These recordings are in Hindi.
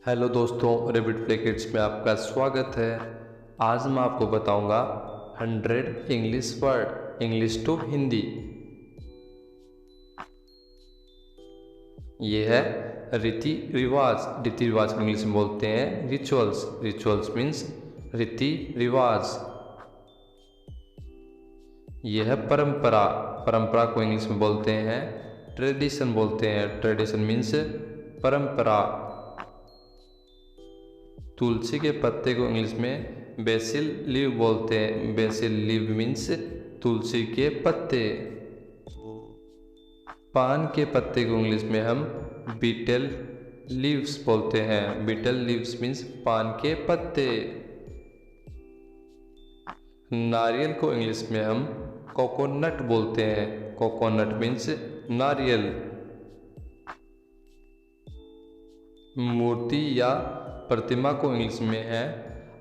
हेलो दोस्तों, रेबिट प्ले किड्स में आपका स्वागत है। आज मैं आपको बताऊंगा 100 English word, English to Hindi. ये है रीति रिवाज। रीति रिवाज को इंग्लिश में बोलते हैं रिचुअल्स। रिचुअल्स मीन्स रीति रिवाज। यह है परंपरा। परंपरा को इंग्लिश में बोलते हैं ट्रेडिशन बोलते हैं। ट्रेडिशन मीन्स परंपरा। तुलसी के पत्ते को इंग्लिश में बेसिल लीव बोलते हैं। बेसिल लीव मीन्स तुलसी के पत्ते। पान के पत्ते को इंग्लिश में हम बीटल लीव्स बोलते हैं। बीटल लीव्स मीन्स पान के पत्ते। नारियल को इंग्लिश में हम कोकोनट बोलते हैं। कोकोनट मीन्स नारियल। मूर्ति या प्रतिमा को इंग्लिश में है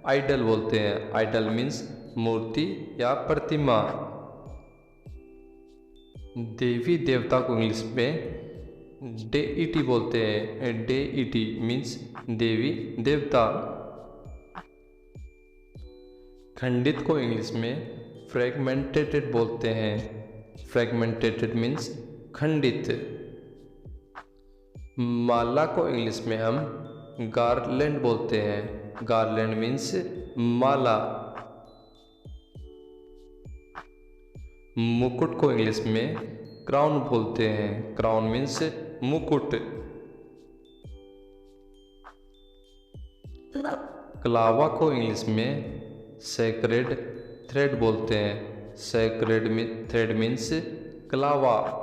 आइडल बोलते हैं। आइडल मीन्स मूर्ति या प्रतिमा। देवी देवता को इंग्लिश में डेइटी बोलते हैं। डेइटी मीन्स देवी देवता। खंडित को इंग्लिश में फ्रैगमेंटेड बोलते हैं। फ्रैगमेंटेड मीन्स खंडित। माला को इंग्लिश में हम गार्लैंड बोलते हैं। गार्लैंड मीन्स माला। मुकुट को इंग्लिश में क्राउन बोलते हैं। क्राउन मीन्स मुकुट। कलावा को इंग्लिश में सैक्रेड थ्रेड बोलते हैं। सैक्रेड थ्रेड मीन्स कलावा।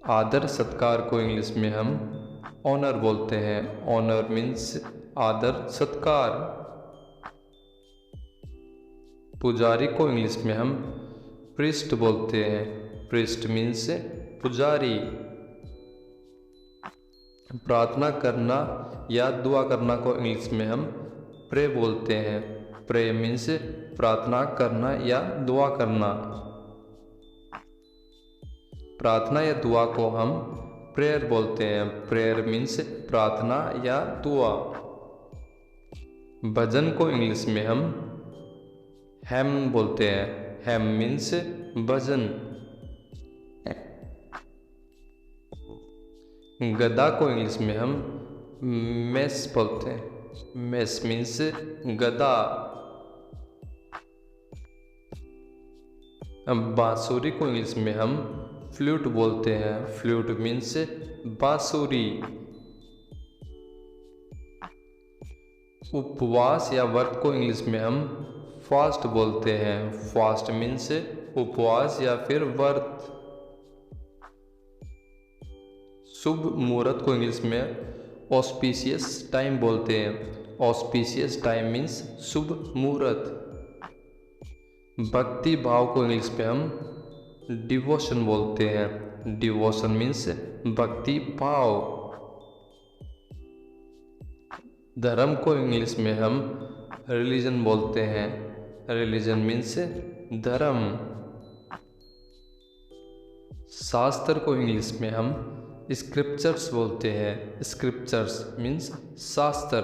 आदर सत्कार को इंग्लिश में हम ऑनर बोलते हैं। ऑनर मीन्स आदर सत्कार। पुजारी को इंग्लिश में हम प्रीस्ट बोलते हैं। प्रीस्ट मीन्स पुजारी। प्रार्थना करना या दुआ करना को इंग्लिश में हम प्रे बोलते हैं। प्रे मीन्स प्रार्थना करना या दुआ करना। प्रार्थना या दुआ को हम प्रेयर बोलते हैं। प्रेयर मीन्स प्रार्थना या दुआ। भजन को इंग्लिश में हम हैम बोलते हैं। हैम मीन्स भजन। गदा को इंग्लिश में हम मेस बोलते हैं। मेस मीन्स गदा। बांसुरी को इंग्लिश में हम फ्लूट बोलते हैं। फ्लूट मीन्स बांसुरी। उपवास या व्रत को इंग्लिश में हम फास्ट बोलते हैं। फास्ट मीन्स उपवास या फिर व्रत। शुभ मुहूर्त को इंग्लिश में ऑस्पिशियस टाइम बोलते हैं। ऑस्पिशियस टाइम मीन्स शुभ मुहूर्त। भक्ति भाव को इंग्लिश में हम डिवोशन बोलते हैं। डिवोशन मीन्स भक्ति भाव। धर्म को इंग्लिश में हम रिलीजन बोलते हैं। रिलीजन मीन्स धर्म। शास्त्र को इंग्लिश में हम स्क्रिप्चर्स बोलते हैं। स्क्रिप्चर्स मीन्स शास्त्र।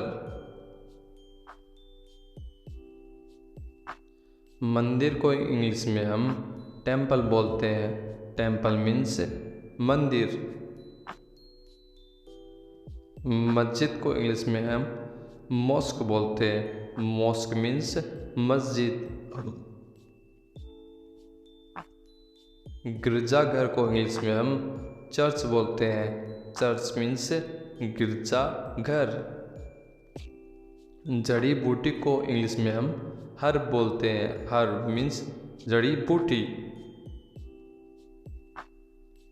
मंदिर को इंग्लिश में हम टेम्पल बोलते हैं। टेम्पल मीन्स मंदिर। मस्जिद को इंग्लिश में हम मॉस्क बोलते हैं। मॉस्क मीन्स मस्जिद। गिरजाघर को इंग्लिश में हम चर्च बोलते हैं। चर्च मीन्स गिरजा घर। जड़ी बूटी को इंग्लिश में हम हर्ब बोलते हैं। हर्ब मीन्स जड़ी बूटी।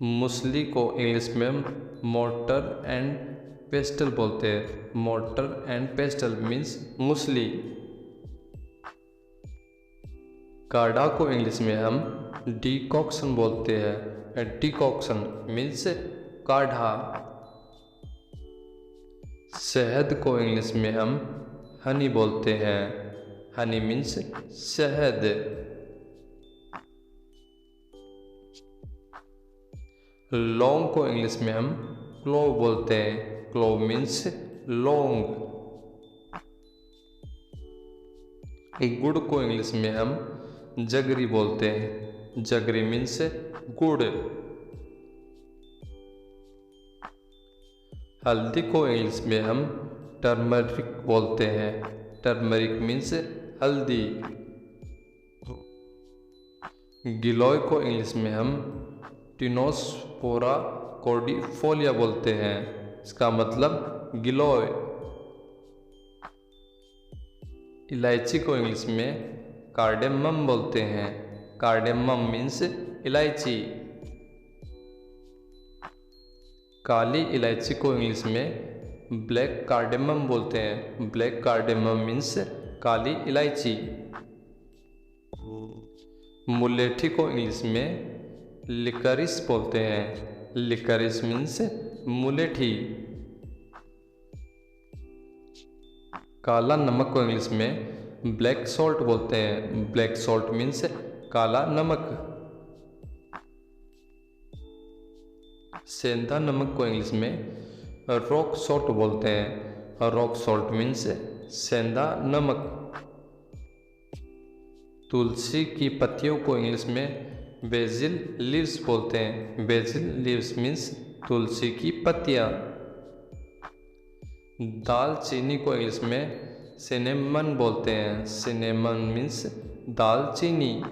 मूसली को इंग्लिश में हम मोर्टर एंड पेस्टल बोलते हैं। मोर्टर एंड पेस्टल मीन्स मूसली। काढ़ा को इंग्लिश में हम डिकॉक्शन बोलते हैं। डिकॉक्शन मीन्स काढ़ा। शहद को इंग्लिश में हम हनी बोलते हैं। हनी मीन्स शहद। लौंग को इंग्लिश में हम क्लोव बोलते हैं। क्लोव मीन्स लौंग। एक गुड़ को इंग्लिश में हम जगरी बोलते हैं। जगरी मीन्स गुड़। हल्दी को इंग्लिश में हम टर्मरिक बोलते हैं। टर्मरिक मीन्स हल्दी। गिलोय को इंग्लिश में हम टिनोस्पोरा कॉर्डिफोलिया बोलते हैं। इसका मतलब गिलोय। इलायची को इंग्लिश में कार्डेमम बोलते हैं। कार्डेमम मीन्स इलायची। काली इलायची को इंग्लिश में ब्लैक कार्डेमम बोलते हैं। ब्लैक कार्डेमम मीन्स काली इलायची। मुलेठी को इंग्लिश में लिकरिस बोलते हैं। लिकरिस मीन्स मुलेठी। काला नमक को इंग्लिश में ब्लैक सॉल्ट बोलते हैं। ब्लैक सॉल्ट मीन्स काला नमक। सेंधा नमक को इंग्लिश में रॉक सॉल्ट बोलते हैं। रॉक सॉल्ट मीन्स सेंधा नमक। तुलसी की पत्तियों को इंग्लिश में बेसिल लीव्स बोलते हैं। बेसिल लीव्स मीन्स तुलसी की पत्तियाँ। दालचीनी को इंग्लिश में सिनेमन बोलते हैं। सिनेमन मीन्स दालचीनी।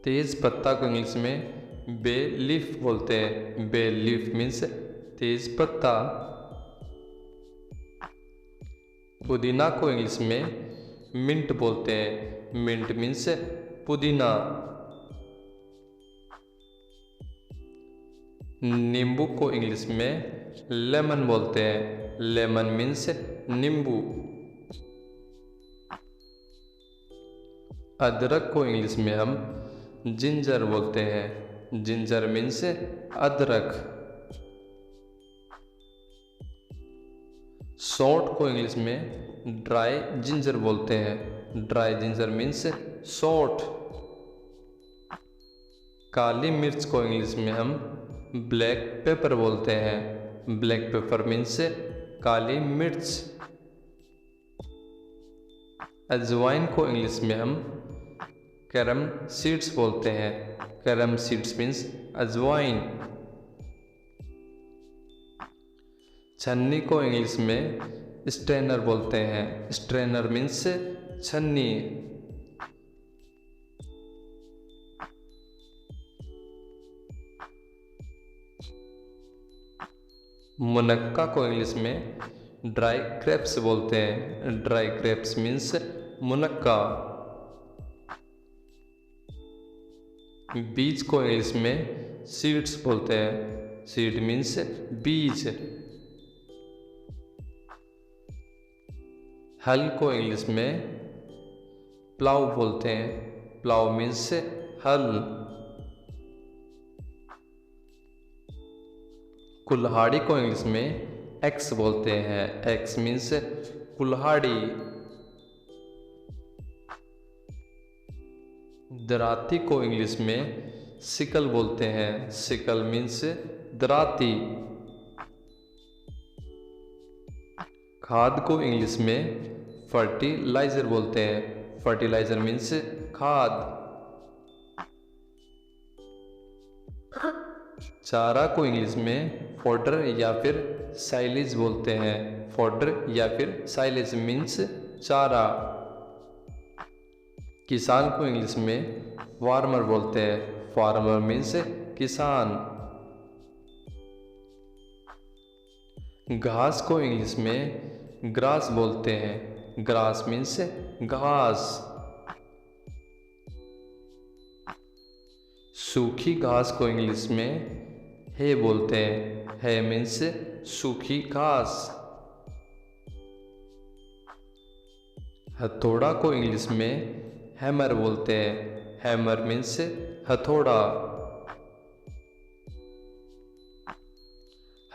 तेज पत्ता को इंग्लिश में बे लीफ बोलते हैं। बे लीफ मीन्स तेज पत्ता। पुदीना को इंग्लिश में मिंट बोलते हैं। मिंट मीन्स पुदीना। नींबू को इंग्लिश में लेमन बोलते हैं। लेमन मीन्स नींबू। अदरक को इंग्लिश में हम जिंजर बोलते हैं। जिंजर मीन्स अदरक। सौंठ को इंग्लिश में ड्राई जिंजर बोलते हैं। ड्राई जिंजर मीन्स सौंठ। काली मिर्च को इंग्लिश में हम ब्लैक पेपर बोलते हैं। ब्लैक पेपर मीन्स काली मिर्च। अजवाइन को इंग्लिश में हम कैरम सीड्स बोलते हैं। कैरम सीड्स मीन्स अजवाइन। छन्नी को इंग्लिश में स्ट्रेनर बोलते हैं। स्ट्रेनर मीन्स छन्नी। मुनक्का को इंग्लिश में ड्राई ग्रेप्स बोलते हैं। ड्राई ग्रेप्स मीन्स मुनक्का। बीज को इंग्लिश में सीड्स बोलते हैं। सीड मीन्स बीज। हल को इंग्लिश में प्लाउ बोलते हैं। प्लाउ मीन्स हल। कुल्हाड़ी को इंग्लिश में एक्स बोलते हैं। एक्स मीन्स कुल्हाड़ी। दराती को इंग्लिश में सिकल बोलते हैं। सिकल मीन्स दराती। खाद को इंग्लिश में फर्टिलाइजर बोलते हैं। फर्टिलाइजर मीन्स खाद। चारा को इंग्लिश में फॉडर या फिर साइलेज बोलते हैं। फॉडर या फिर साइलेज मीन्स चारा। किसान को इंग्लिश में फार्मर बोलते हैं। फार्मर मीन्स किसान। घास को इंग्लिश में ग्रास बोलते हैं। ग्रास मीन्स घास। सूखी घास को इंग्लिश में है बोलते हैं। है मीन्स सूखी घास। हथौड़ा को इंग्लिश में हैमर बोलते हैं। हैमर मीन्स हथौड़ा।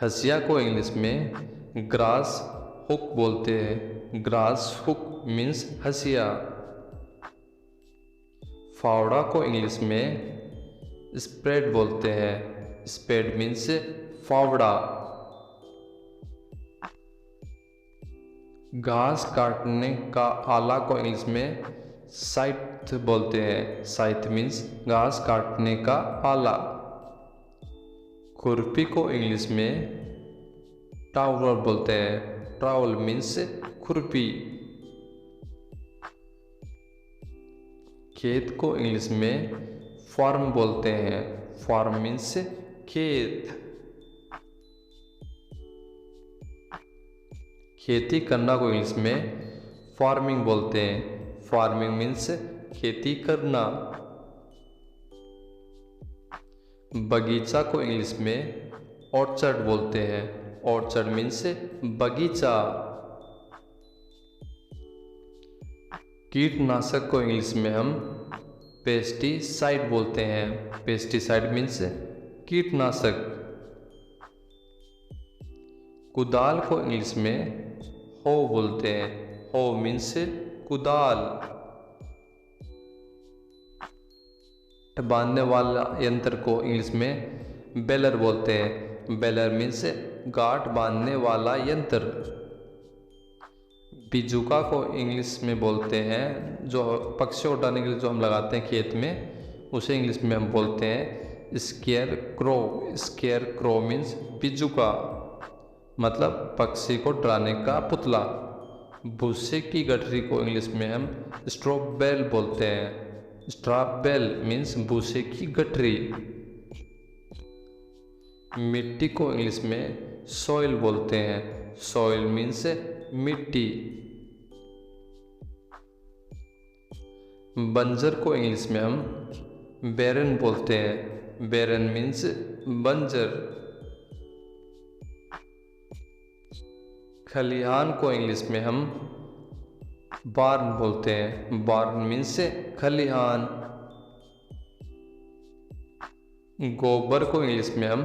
हंसिया को इंग्लिश में ग्रास हुक बोलते हैं। ग्रास हुक मीन्स हंसिया। फावड़ा को इंग्लिश में स्प्रेड बोलते हैं। स्प्रेड मीन्स फावड़ा। घास काटने का आला को इंग्लिश में साइथ बोलते हैं। साइथ मीन्स घास काटने का आला। खुरपी को इंग्लिश में ट्राउल बोलते हैं। ट्राउल मीन्स खुरपी। खेत को इंग्लिश में फार्म बोलते हैं। फार्म मीन्स खेत। खेती करना को इंग्लिश में फार्मिंग बोलते हैं। फार्मिंग मीन्स खेती करना। बगीचा को इंग्लिश में ऑर्चर्ड बोलते हैं। ऑर्चर्ड मीन्स बगीचा। कीटनाशक को इंग्लिश में हम पेस्टिसाइड बोलते हैं। पेस्टिसाइड मीन्स कीटनाशक। कुदाल को इंग्लिश में हो बोलते हैं। हो मीन्स कुदाल। बांधने वाला यंत्र को इंग्लिश में बेलर बोलते हैं। बेलर मीन्स गांठ बांधने वाला यंत्र। बिजुका को इंग्लिश में बोलते हैं जो पक्षी उड़ाने के लिए जो हम लगाते हैं खेत में, उसे इंग्लिश में हम बोलते हैं scarecrow. Scarecrow means बिजुका, मतलब पक्षी को डराने का पुतला। भूसे की गठरी को इंग्लिश में हम स्ट्रॉ बेल बोलते हैं। स्ट्रॉ बेल मीन्स भूसे की गठरी। मिट्टी को इंग्लिश में सॉइल बोलते हैं। सॉइल मीन्स मिट्टी। बंजर को इंग्लिश में हम बैरन बोलते हैं। बैरन मीन्स बंजर। खलिहान को इंग्लिश में हम बार्न बोलते हैं। बार्न मीन्स खलिहान। गोबर को इंग्लिश में हम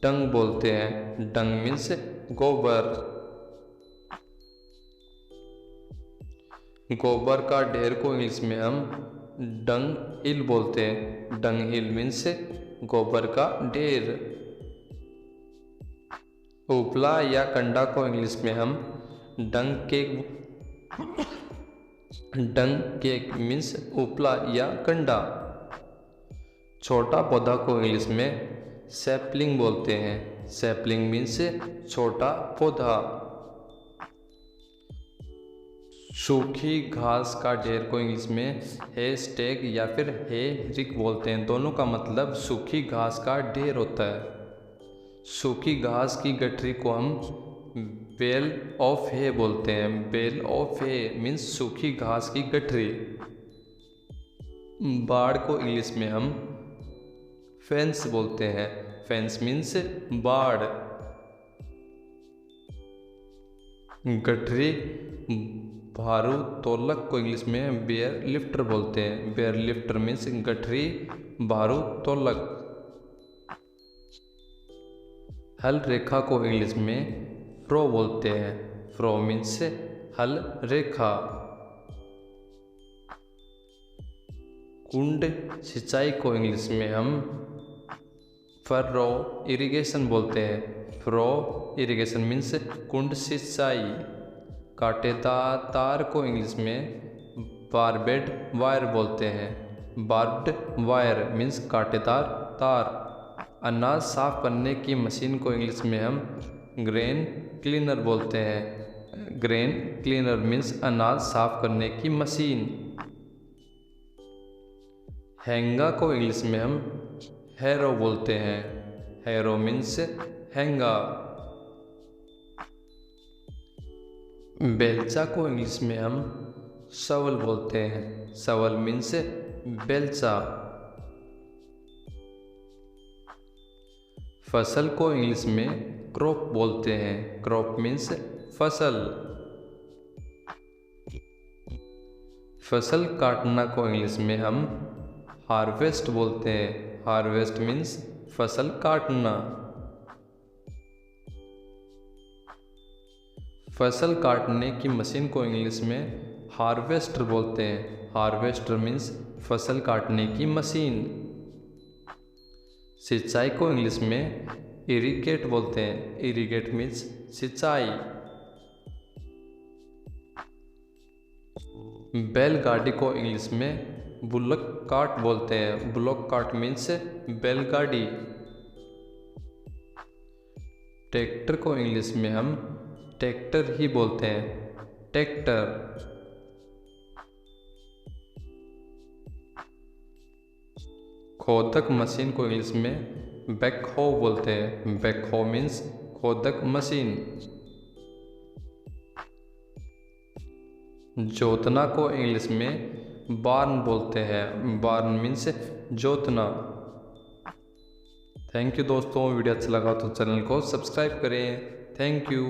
डंग बोलते हैं। डंग मीन्स गोबर। गोबर का ढेर को इंग्लिश में हम डंग हिल बोलते हैं। डंग हिल मीन्स गोबर का ढेर। उपला या कंडा को इंग्लिश में हम डंग केक मीन्स उपला या कंडा। छोटा पौधा को इंग्लिश में सैपलिंग बोलते हैं। सैपलिंग मीन्स छोटा पौधा। सूखी घास का ढेर को इंग्लिश में हे स्टेक या फिर हे रिक बोलते हैं। दोनों का मतलब सूखी घास का ढेर होता है। सूखी घास की गठरी को हम बेल ऑफ हे बोलते हैं। बेल ऑफ हे मीन्स सूखी घास की गठरी। बाड़ को इंग्लिश में हम फेंस बोलते हैं। फेंस मीन्स बाड़। गठरी भारोत्तोलक को इंग्लिश में बेयर लिफ्टर बोलते हैं। बेयर लिफ्टर मीन्स गठरी भारोत्तोलक। हल रेखा को इंग्लिश में फ्रो बोलते हैं। फ्रो मीन्स हल रेखा। कुंड सिंचाई को इंग्लिश में हम फरो इरिगेशन बोलते हैं। फरो इरिगेशन मीन्स कुंड सिंचाई। कांटेदार तार को इंग्लिश में बार्बेड वायर बोलते हैं। बार्ब्ड वायर मीन्स कांटेदार तार। अनाज साफ करने की मशीन को इंग्लिश में हम ग्रेन क्लीनर बोलते हैं। ग्रेन क्लीनर मीन्स अनाज साफ करने की मशीन। हैंगा को इंग्लिश में हम हैरो बोलते हैं। हैरो मीन्स हैंगा। बेलचा को इंग्लिश में हम शवल बोलते हैं। शवल मीन्स बेलचा। फसल को इंग्लिश में क्रॉप बोलते हैं। क्रॉप मीन्स फसल। फसल काटना को इंग्लिश में हम हार्वेस्ट बोलते हैं। हार्वेस्ट मीन्स फसल काटना। फसल काटने की मशीन को इंग्लिश में हार्वेस्टर बोलते हैं। हार्वेस्टर मीन्स फसल काटने की मशीन। सिंचाई को इंग्लिश में इरिगेट बोलते हैं। इरिगेट मीन्स सिंचाई। बैलगाड़ी को इंग्लिश में बुलक कार्ट बोलते हैं। बुलक कार्ट मीन्स बैलगाड़ी। ट्रैक्टर को इंग्लिश में हम ट्रैक्टर ही बोलते हैं। ट्रैक्टर। खोदक मशीन को इंग्लिश में बैकहो बोलते हैं। बैकहो मीन्स खोदक मशीन। जोतना को इंग्लिश में बार्न बोलते हैं। बार्न मीन्स जोतना। थैंक यू दोस्तों, वीडियो अच्छा लगा तो चैनल को सब्सक्राइब करें। Thank you.